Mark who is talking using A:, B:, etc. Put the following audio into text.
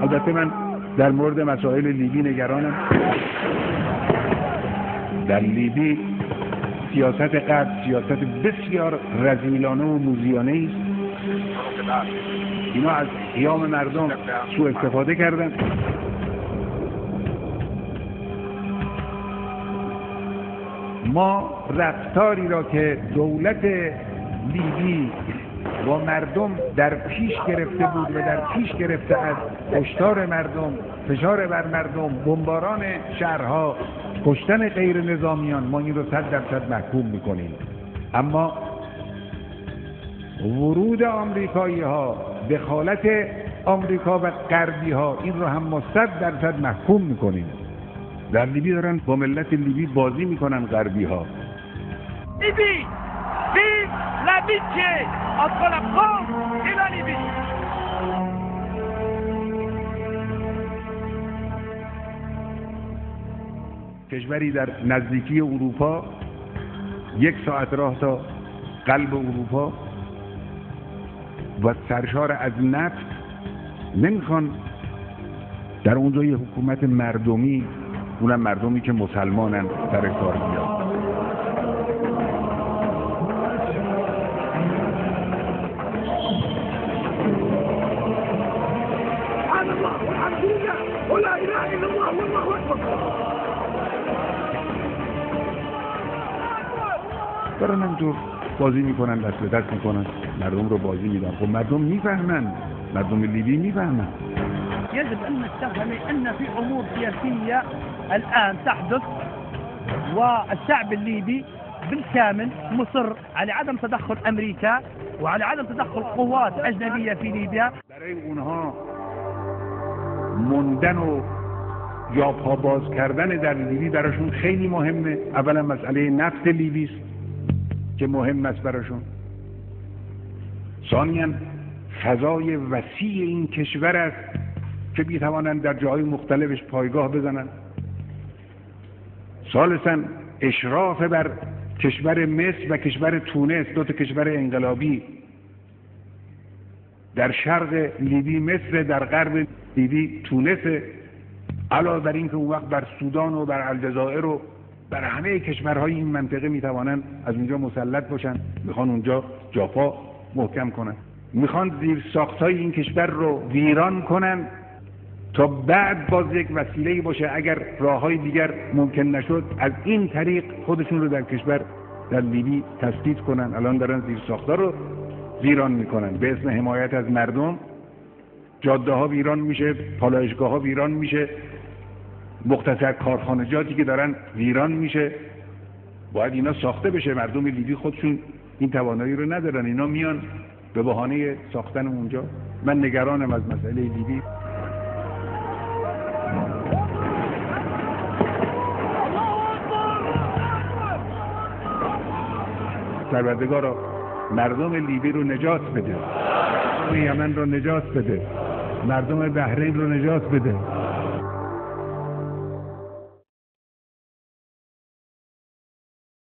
A: البته من در مورد مسائل لیبی نگرانم. در لیبی سیاست غرب سیاست بسیار رذیلانه و موذیانه است. اینا از قیام مردم سوء استفاده کردن. ما رفتاری را که دولت لیبی و مردم در پیش گرفته بود و در پیش گرفته از کشتار مردم، فشار بر مردم، بمباران شهرها، کشتن غیر نظامیان، ما این رو 100% محکوم میکنیم. اما ورود آمریکایی ها، دخالت آمریکا و غربی ها، این رو هم ما 100% محکوم میکنیم. در لیبی دارن با ملت لیبی بازی میکنن غربی ها.
B: لیبی vive l'amitié entre la France et la Libye.
A: کشوری در نزدیکی اروپا، 1 ساعت راه تا قلب اروپا و سرشار از نفت، نمیخوان در اونجا یه حکومت مردمی، اونم مردمی که مسلمانن، سر کار بیاد. دارن همجور بازی میکنن، دست به دست میکنن، مردم رو بازی میدن. خب مردم میفهمن، مردم لیبی میفهمن.
B: يجب أن نستفهم أن في أمور سياسية الآن تحدث والشعب الليبي بالكامل مصر على عدم تدخل أمريكا وعلى عدم تدخل قوات أجنبية في ليبيا.
A: برای اونها موندن و یا پا باز کردن در لیبی براشون خیلی مهمه. اولا مسئله نفت لیبی است که مهم است براشون. ثانیاً فضای وسیع این کشور است که میتوانند در جاهای مختلفش پایگاه بزنند. ثالثاً اشراف بر کشور مصر و کشور تونس، 2 تا کشور انقلابی، در شرق لیبی مصر، در غرب لیبی تونس، علاوه بر این که اون وقت بر سودان و بر الجزایر و بر همه کشورهای این منطقه میتوانند از اونجا مسلط باشن. میخوان اونجا جاپا محکم کنن، میخوان زیر ساختای این کشور رو ویران کنن تا بعد باز یک وسیله‌ای باشه اگر راههای دیگر ممکن نشد از این طریق خودشون رو در کشور در لیبی تثبیت کنن. الان دارن زیر ساختار رو ویران میکنن به اسم حمایت از مردم. جاده ها ویران میشه، پالایشگاه ها ویران میشه، مختصر کارخانجاتی که دارن ویران میشه. باید اینا ساخته بشه. مردم لیبی خودشون این توانایی رو ندارن، اینا میان به بهانه ساختن اونجا. من نگرانم از مسئله لیبی. پروردگارا مردم لیبی رو نجات بده، مردم یمن رو نجات بده، مردم بحرین رو نجات بده.